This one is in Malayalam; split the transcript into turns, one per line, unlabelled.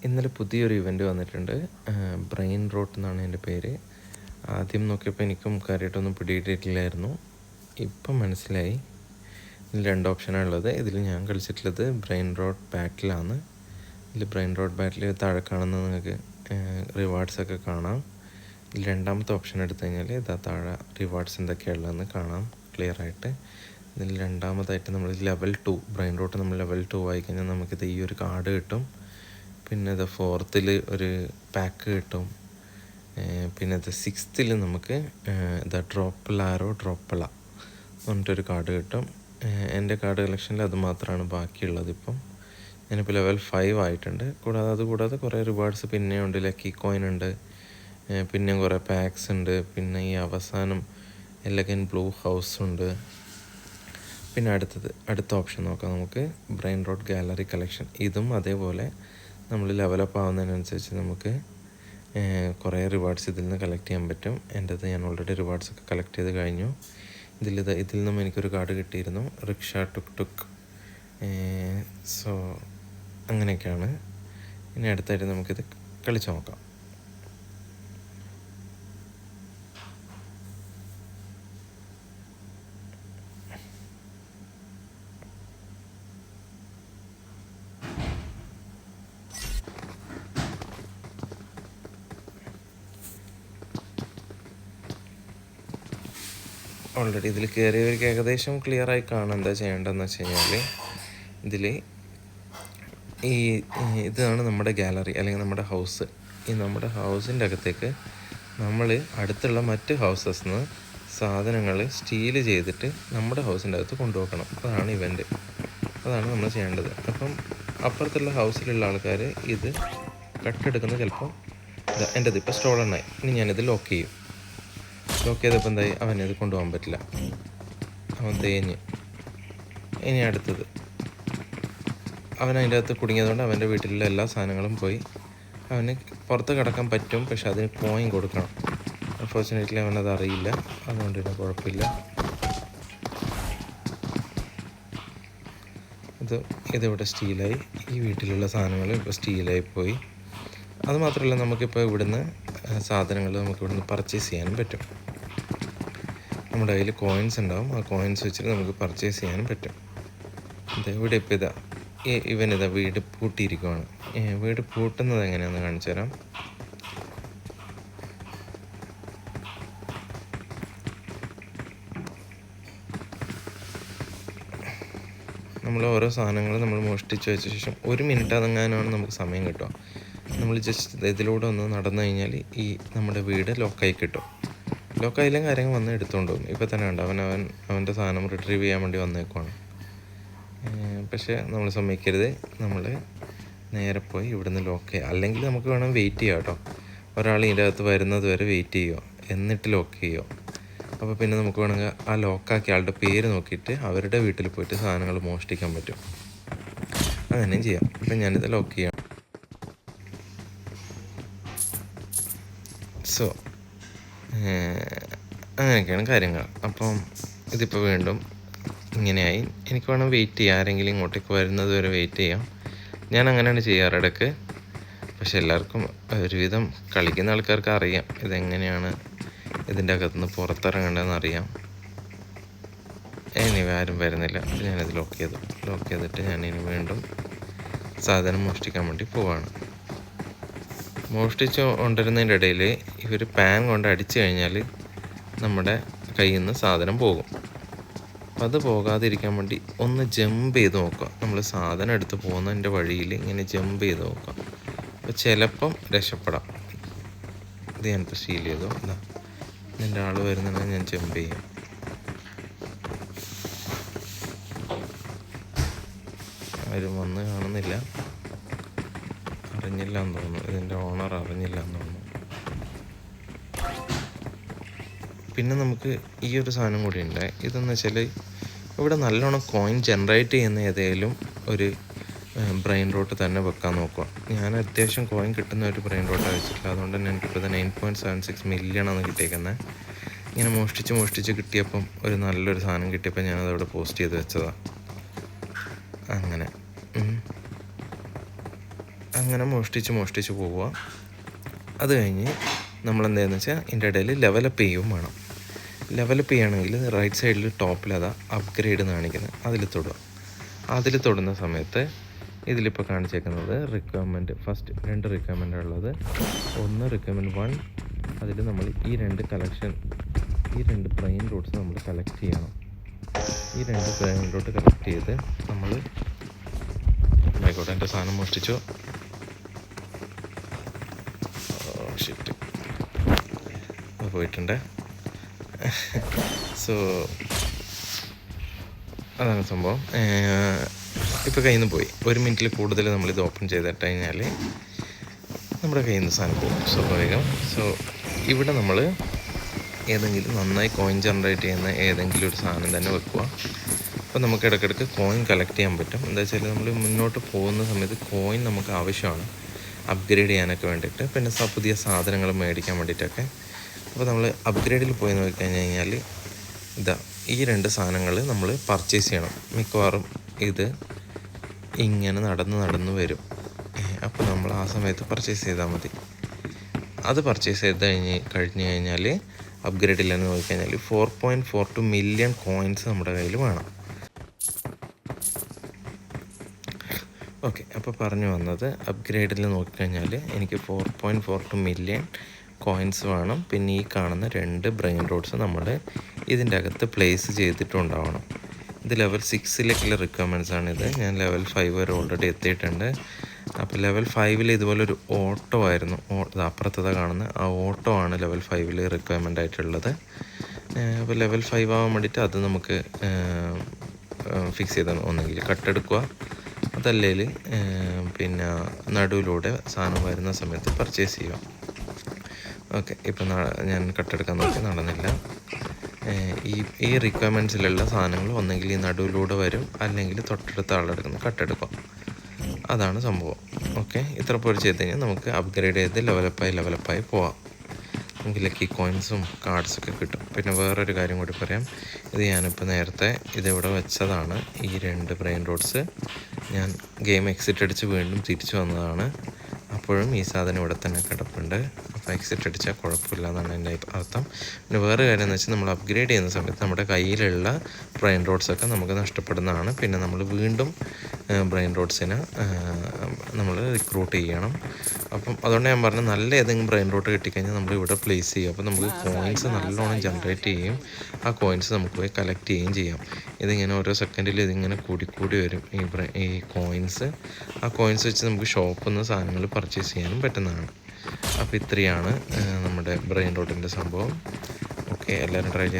ഇന്നലെ പുതിയൊരു ഇവൻ്റ് വന്നിട്ടുണ്ട്. ബ്രെയിൻ റോട്ട് എന്നാണ് എൻ്റെ പേര്. ആദ്യം നോക്കിയപ്പോൾ എനിക്കും കാര്യമായിട്ടൊന്നും പിടിയിട്ടിട്ടില്ലായിരുന്നു. ഇപ്പം മനസ്സിലായി. ഇതിൽ 2 ഓപ്ഷനാണ് ഉള്ളത്. ഇതിൽ ഞാൻ കളിച്ചിട്ടുള്ളത് ബ്രെയിൻ റോട്ട് ബാറ്റിലാണ്. ഇതിൽ ബ്രെയിൻ റോട്ട് ബാറ്റിൽ താഴെ കാണുന്ന നിങ്ങൾക്ക് റിവാർഡ്സൊക്കെ കാണാം. ഇതിൽ രണ്ടാമത്തെ ഓപ്ഷൻ എടുത്തു കഴിഞ്ഞാൽ ഇതാ താഴെ റിവാർഡ്സ് എന്തൊക്കെയുള്ളതെന്ന് കാണാം ക്ലിയറായിട്ട്. ഇതിൽ രണ്ടാമതായിട്ട് നമ്മൾ ലെവൽ 2 ബ്രെയിൻ റോട്ട് നമ്മൾ ലെവൽ 2 ആയിക്കഴിഞ്ഞാൽ നമുക്കിത് ഈ ഒരു കാർഡ് കിട്ടും. പിന്നെ ഇത് 4th ഒരു പാക്ക് കിട്ടും. പിന്നെ ഇത് 6th നമുക്ക് ഇതാ ഡ്രോപ്പള എന്നിട്ടൊരു കാർഡ് കിട്ടും. എൻ്റെ കാർഡ് കളക്ഷനിൽ അത് മാത്രമാണ് ബാക്കിയുള്ളത്. ഇപ്പം ഞാനിപ്പോൾ ലെവൽ 5 ആയിട്ടുണ്ട്. അതുകൂടാതെ കുറേ റിവാർഡ്സ് പിന്നെ ഉണ്ട്. ലക്കി കോയിൻ ഉണ്ട്, പിന്നെ കുറേ പാക്സ് ഉണ്ട്, പിന്നെ ഈ അവസാനം എലഗൻ ബ്ലൂ ഹൗസ് ഉണ്ട്. പിന്നെ അടുത്ത ഓപ്ഷൻ നോക്കാം നമുക്ക്, ബ്രെയിൻ റോട്ട് ഗാലറി കളക്ഷൻ. ഇതും അതേപോലെ നമ്മൾ ലെവലപ്പ് ആവുന്നതിനനുസരിച്ച് നമുക്ക് കുറേ റിവാർഡ്സ് ഇതിൽ നിന്ന് കളക്ട് ചെയ്യാൻ പറ്റും. എൻ്റെത് ഞാൻ ഓൾറെഡി റിവാർഡ്സൊക്കെ കളക്ട് ചെയ്ത് കഴിഞ്ഞു. ഇതിൽ നിന്നും എനിക്കൊരു കാർഡ് കിട്ടിയിരുന്നു, റിക്ഷ ടുക് ടുക്. സോ അങ്ങനെയൊക്കെയാണ്. ഇനി അടുത്തായിട്ട് നമുക്കിത് കളിച്ച് നോക്കാം. ഓൾറെഡി ഇതിൽ കയറിയവർക്ക് ഏകദേശം ക്ലിയറായി കാണാം എന്താ ചെയ്യേണ്ടതെന്ന് വെച്ച് കഴിഞ്ഞാൽ, ഇതിൽ ഇതാണ് നമ്മുടെ ഗാലറി അല്ലെങ്കിൽ നമ്മുടെ ഹൗസ്. ഈ നമ്മുടെ ഹൗസിൻ്റെ അകത്തേക്ക് നമ്മൾ അടുത്തുള്ള മറ്റ് ഹൗസസ് നിന്ന് സാധനങ്ങൾ സ്റ്റീൽ ചെയ്തിട്ട് നമ്മുടെ ഹൗസിൻ്റെ അകത്ത് കൊണ്ടുപോകണം. അതാണ് ഇവൻ്റ്. അതാണ് നമ്മൾ ചെയ്യേണ്ടത്. അപ്പം അപ്പുറത്തുള്ള ഹൗസിലുള്ള ആൾക്കാർ ഇത് കട്ടെടുക്കുന്ന ചിലപ്പോൾ എൻ്റെത് ഇപ്പോൾ സ്റ്റോളണ്ണായി. ഇനി ഞാനിത് ലോക്ക് ചെയ്യും. ലോക്ക് ചെയ്തപ്പോൾ എന്തായി, അവനത് കൊണ്ടുപോകാൻ പറ്റില്ല, അവൻ തേഞ്ഞ്. ഇനി അടുത്തത് അവൻ അതിൻ്റെ അകത്ത് കുടുങ്ങിയതുകൊണ്ട് അവൻ്റെ വീട്ടിലുള്ള എല്ലാ സാധനങ്ങളും പോയി. അവന് പുറത്ത് കിടക്കാൻ പറ്റും, പക്ഷെ അതിന് കോയിൻ കൊടുക്കണം. അൺഫോർച്ചുനേറ്റ്ലി അവനത് അറിയില്ല, അതുകൊണ്ട് തന്നെ കുഴപ്പമില്ല. ഇതിവിടെ സ്റ്റീലായി. ഈ വീട്ടിലുള്ള സാധനങ്ങൾ ഇപ്പോൾ സ്റ്റീലായി പോയി. അതുമാത്രമല്ല, നമുക്കിപ്പോൾ ഇവിടുന്ന് സാധനങ്ങൾ നമുക്കിവിടുന്ന് പർച്ചേസ് ചെയ്യാനും പറ്റും. നമ്മുടെ കയ്യിൽ കോയിൻസ് ഉണ്ടാവും. ആ കോയിൻസ് വെച്ചിട്ട് നമുക്ക് പർച്ചേസ് ചെയ്യാനും പറ്റും. ഇവിടെ ഇപ്പോൾ ഇവനിതാ വീട് പൂട്ടിയിരിക്കുവാണ്. വീട് പൂട്ടുന്നത് എങ്ങനെയാണെന്ന് കാണിച്ചു തരാം. നമ്മൾ ഓരോ സാധനങ്ങൾ നമ്മൾ മോഷ്ടിച്ച് വെച്ച ശേഷം 1 മിനിറ്റ് അതെങ്ങാനാണ് നമുക്ക് സമയം കിട്ടുക. നമ്മൾ ജസ്റ്റ് ഇതിലൂടെ ഒന്ന് നടന്നു കഴിഞ്ഞാൽ ഈ നമ്മുടെ വീട് ലോക്കായി കിട്ടും. ലോക്കായാലും കാര്യങ്ങൾ വന്ന് എടുത്തുകൊണ്ട് പോകും. ഇപ്പോൾ തന്നെ ഉണ്ട്, അവൻ്റെ സാധനം റിട്രീവ് ചെയ്യാൻ വേണ്ടി വന്നേക്കുവാണ്. പക്ഷേ നമ്മൾ സമ്മതിക്കരുത്. നമ്മൾ നേരെ പോയി ഇവിടുന്ന് ലോക്ക് ചെയ്യുക. അല്ലെങ്കിൽ നമുക്ക് വേണം വെയിറ്റ് ചെയ്യാം കേട്ടോ. ഒരാൾ ഇതിൻ്റെ അകത്ത് വരുന്നത് വരെ വെയിറ്റ് ചെയ്യുക, എന്നിട്ട് ലോക്ക് ചെയ്യുക. അപ്പോൾ പിന്നെ നമുക്ക് വേണമെങ്കിൽ ആ ലോക്കാക്കിയ ആളുടെ പേര് നോക്കിയിട്ട് അവരുടെ വീട്ടിൽ പോയിട്ട് സാധനങ്ങൾ മോഷ്ടിക്കാൻ പറ്റും. അങ്ങനെയും ചെയ്യാം. ഇപ്പം ഞാനിത് ലോക്ക് ചെയ്യാം. സോ അങ്ങനെയൊക്കെയാണ് കാര്യങ്ങൾ. അപ്പം ഇതിപ്പോൾ വീണ്ടും ഇങ്ങനെയായി. എനിക്ക് വേണം വെയിറ്റ് ചെയ്യാം, ആരെങ്കിലും ഇങ്ങോട്ടേക്ക് വരുന്നത് വരെ വെയിറ്റ് ചെയ്യാം. ഞാൻ അങ്ങനെയാണ് ചെയ്യാറ് ഇടയ്ക്ക്. പക്ഷെ എല്ലാവർക്കും ഒരുവിധം കളിക്കുന്ന ആൾക്കാർക്ക് അറിയാം ഇതെങ്ങനെയാണ് ഇതിൻ്റെ അകത്തുനിന്ന് പുറത്തിറങ്ങേണ്ടതെന്ന് അറിയാം. എനിവേ ആരും വരുന്നില്ല. ഞാനത് ലോക്ക് ചെയ്തിട്ട് ഞാനിനി വീണ്ടും സാധനം മോഷ്ടിക്കാൻ വേണ്ടി പോവാണ്. മോഷ്ടിച്ച് കൊണ്ടിരുന്നതിൻ്റെ ഇടയിൽ ഇവർ പാൻ കൊണ്ട് അടിച്ചു കഴിഞ്ഞാൽ നമ്മുടെ കയ്യിൽ നിന്ന് സാധനം പോകും. അപ്പം അത് പോകാതിരിക്കാൻ വേണ്ടി ഒന്ന് ജമ്പ് ചെയ്ത് നോക്കുക. നമ്മൾ സാധനം എടുത്ത് പോകുന്നതിൻ്റെ വഴിയിൽ ഇങ്ങനെ ജമ്പ് ചെയ്ത് നോക്കുക. അപ്പോൾ ചിലപ്പം രക്ഷപ്പെടാം. ഇത് ഞാനിപ്പോൾ സ്റ്റീൽ ചെയ്തു. എന്താ ഇതിൻ്റെ ആൾ വരുന്നുണ്ടെങ്കിൽ ഞാൻ ജമ്പ് ചെയ്യും. ആരും വന്ന് കാണുന്നില്ല. അറിഞ്ഞില്ല എന്ന് തോന്നുന്നു, ഇതിൻ്റെ ഓണർ അറിഞ്ഞില്ല എന്ന് തോന്നുന്നു. പിന്നെ നമുക്ക് ഈ ഒരു സാധനം കൂടി ഉണ്ട്. ഇതെന്ന് വെച്ചാൽ ഇവിടെ നല്ലോണം കോയിൻ ജനറേറ്റ് ചെയ്യുന്ന ഏതെങ്കിലും ഒരു ബ്രെയിൻ റോട്ട് തന്നെ വെക്കാൻ നോക്കുക. ഞാൻ അത്യാവശ്യം കോയിൻ കിട്ടുന്ന ഒരു ബ്രെയിൻ റോട്ടാണ് വെച്ചിട്ടില്ല. അതുകൊണ്ട് തന്നെ എനിക്കിപ്പോൾ 9.76 മില്യണാണ് കിട്ടിയേക്കുന്നത്. ഇങ്ങനെ മോഷ്ടിച്ച് കിട്ടിയപ്പം ഒരു നല്ലൊരു സാധനം കിട്ടിയപ്പോൾ ഞാനതവിടെ പോസ്റ്റ് ചെയ്ത് വെച്ചതാണ്. അങ്ങനെ അങ്ങനെ മോഷ്ടിച്ച് പോവുക. അത് കഴിഞ്ഞ് നമ്മളെന്താണെന്ന് വെച്ചാൽ ഇതിൻ്റെ ഇടയിൽ ലെവലപ്പ് ചെയ്യും വേണം. ലെവലപ്പ് ചെയ്യുകയാണെങ്കിൽ റൈറ്റ് സൈഡിൽ ടോപ്പിൽ അതാ അപ്ഗ്രേഡ് കാണിക്കുന്നത്, അതിൽ തൊടുക. അതിൽ തൊടുന്ന സമയത്ത് ഇതിലിപ്പോൾ കാണിച്ചേക്കുന്നത് റിക്വയർമെൻറ്റ് ഫസ്റ്റ് 2 റിക്വയർമെൻ്റ് ഉള്ളത്. ഒന്ന് റിക്വയർമെൻറ്റ് 1, അതിൽ നമ്മൾ ഈ 2 ബ്രെയിൻ റൂട്ട്സ് നമ്മൾ കളക്ട് ചെയ്യണം. ഈ 2 ബ്രെയിൻ റൂട്ട് കളക്ട് ചെയ്ത് നമ്മൾ ആയിക്കോട്ടെ എൻ്റെ സാധനം മോഷ്ടിച്ചു. ഷിറ്റ് പോയിട്ടുണ്ട്. സോ അതാണ് സംഭവം. ഇപ്പോൾ കയ്യിൽ നിന്ന് പോയി. 1 മിനിറ്റിൽ കൂടുതൽ നമ്മളിത് ഓപ്പൺ ചെയ്തിട്ട് കഴിഞ്ഞാൽ നമ്മുടെ കയ്യിൽ നിന്ന് സാധനം പോകും സ്വാഭാവികം. സോ ഇവിടെ നമ്മൾ ഏതെങ്കിലും നന്നായി കോയിൻ ജനറേറ്റ് ചെയ്യുന്ന ഏതെങ്കിലും ഒരു സാധനം തന്നെ വെക്കുക. അപ്പോൾ നമുക്ക് ഇടയ്ക്കിടയ്ക്ക് കോയിൻ കളക്ട് ചെയ്യാൻ പറ്റും. എന്താ വെച്ചാൽ നമ്മൾ മുന്നോട്ട് പോകുന്ന സമയത്ത് കോയിൻ നമുക്ക് ആവശ്യമാണ് അപ്ഗ്രേഡ് ചെയ്യാനൊക്കെ വേണ്ടിയിട്ട്, പിന്നെ പുതിയ സാധനങ്ങൾ മേടിക്കാൻ വേണ്ടിയിട്ടൊക്കെ. അപ്പോൾ നമ്മൾ അപ്ഗ്രേഡിൽ പോയി നോക്കിക്കഴിഞ്ഞാൽ ഇതാ ഈ 2 സാധനങ്ങൾ നമ്മൾ പർച്ചേസ് ചെയ്യണം. മിക്കവാറും ഇത് ഇങ്ങനെ നടന്ന് വരും. അപ്പോൾ നമ്മൾ ആ സമയത്ത് പർച്ചേസ് ചെയ്താൽ മതി. അത് പർച്ചേസ് ചെയ്ത് കഴിഞ്ഞ് കഴിഞ്ഞാൽ അപ്ഗ്രേഡില്ലെന്ന് നോക്കിക്കഴിഞ്ഞാൽ 4.42 മില്യൺ കോയിൻസ് നമ്മുടെ കയ്യിൽ വേണം. ഓക്കെ, അപ്പോൾ പറഞ്ഞു വന്നത് അപ്ഗ്രേഡിൽ നോക്കിക്കഴിഞ്ഞാൽ എനിക്ക് 4.42 മില്യൺ കോയിൻസ് വേണം. പിന്നെ ഈ കാണുന്ന 2 ബ്രെയിൻ റോഡ്സ് നമ്മൾ ഇതിൻ്റെ അകത്ത് പ്ലേസ് ചെയ്തിട്ടുണ്ടാവണം. ഇത് ലെവൽ 6ലേക്കുള്ള റിക്വയർമെൻറ്റ്സാണിത്. ഞാൻ ലെവൽ 5 വരെ ഓൾറെഡി എത്തിയിട്ടുണ്ട്. അപ്പോൾ ലെവൽ 5 ഇതുപോലൊരു ഓട്ടോ ആയിരുന്നു, അപ്പുറത്തത് കാണുന്ന ആ ഓട്ടോ ആണ് ലെവൽ 5 റിക്വയർമെൻ്റ് ആയിട്ടുള്ളത്. അപ്പോൾ ലെവൽ 5 ആവാൻ വേണ്ടിയിട്ട് അത് നമുക്ക് ഫിക്സ് ചെയ്താണ്. ഒന്നെങ്കിൽ കട്ടെടുക്കുക, അതല്ലെങ്കിൽ പിന്നെ നടുവിലൂടെ സാധനം വരുന്ന സമയത്ത് പർച്ചേസ് ചെയ്യുക. ഓക്കെ, ഇപ്പം ഞാൻ കട്ടെടുക്കാൻ നോക്കി നടന്നില്ല. ഈ റിക്വയർമെൻറ്റ്സിലുള്ള സാധനങ്ങൾ ഒന്നെങ്കിൽ ഈ നടുവിലൂടെ വരും, അല്ലെങ്കിൽ തൊട്ടടുത്ത ആളെടുക്കുന്ന കട്ടെടുക്കുക. അതാണ് സംഭവം. ഓക്കെ, ഇത്ര പോലെ ചെയ്ത് കഴിഞ്ഞാൽ നമുക്ക് അപ്ഗ്രേഡ് ചെയ്ത് ലെവലപ്പായി പോവാം. നമുക്ക് ലക്കി കോയിൻസും കാർഡ്സൊക്കെ കിട്ടും. പിന്നെ വേറൊരു കാര്യം കൂടി പറയാം. ഇത് ഞാനിപ്പോൾ നേരത്തെ ഇതിവിടെ വെച്ചതാണ്. ഈ 2 ബ്രെയിൻ റോഡ്സ് ഞാൻ ഗെയിം എക്സിറ്റ് അടിച്ച് വീണ്ടും തിരിച്ചു വന്നതാണ്. അപ്പോഴും ഈ സാധനം ഇവിടെ തന്നെ കിടപ്പുണ്ട്. അപ്പോൾ എക്സിറ്റ് അടിച്ചാൽ കുഴപ്പമില്ല എന്നാണ് എൻ്റെ അർത്ഥം. പിന്നെ വേറെ കാര്യം എന്ന് വെച്ചാൽ നമ്മൾ അപ്ഗ്രേഡ് ചെയ്യുന്ന സമയത്ത് നമ്മുടെ കയ്യിലുള്ള ബ്രെയിൻ റോഡ്സൊക്കെ നമുക്ക് നഷ്ടപ്പെടുന്നതാണ്. പിന്നെ നമ്മൾ വീണ്ടും ബ്രെയിൻ റോഡ്സിനെ നമ്മൾ റിക്രൂട്ട് ചെയ്യണം. അപ്പം അതുകൊണ്ട് ഞാൻ പറഞ്ഞു, നല്ല ഏതെങ്കിലും ബ്രെയിൻ റോഡ് കിട്ടിക്കഴിഞ്ഞാൽ നമ്മൾ ഇവിടെ പ്ലേസ് ചെയ്യും. അപ്പോൾ നമുക്ക് കോയിൻസ് നല്ലോണം ജനറേറ്റ് ചെയ്യും. ആ കോയിൻസ് നമുക്ക് പോയി കളക്ട് ചെയ്യുകയും ചെയ്യാം. ഇതിങ്ങനെ ഓരോ സെക്കൻഡിൽ ഇതിങ്ങനെ കൂടി വരും ഈ കോയിൻസ്. ആ കോയിൻസ് വെച്ച് നമുക്ക് ഷോപ്പിൽ നിന്ന് സാധനങ്ങൾ പർച്ചേസ് ചെയ്യാനും പറ്റുന്നതാണ്. അപ്പോൾ ഇത്രയാണ് നമ്മുടെ ബ്രെയിൻ റോട്ടിൻ്റെ സംഭവം. ഓക്കെ, എല്ലാവരും ട്രൈ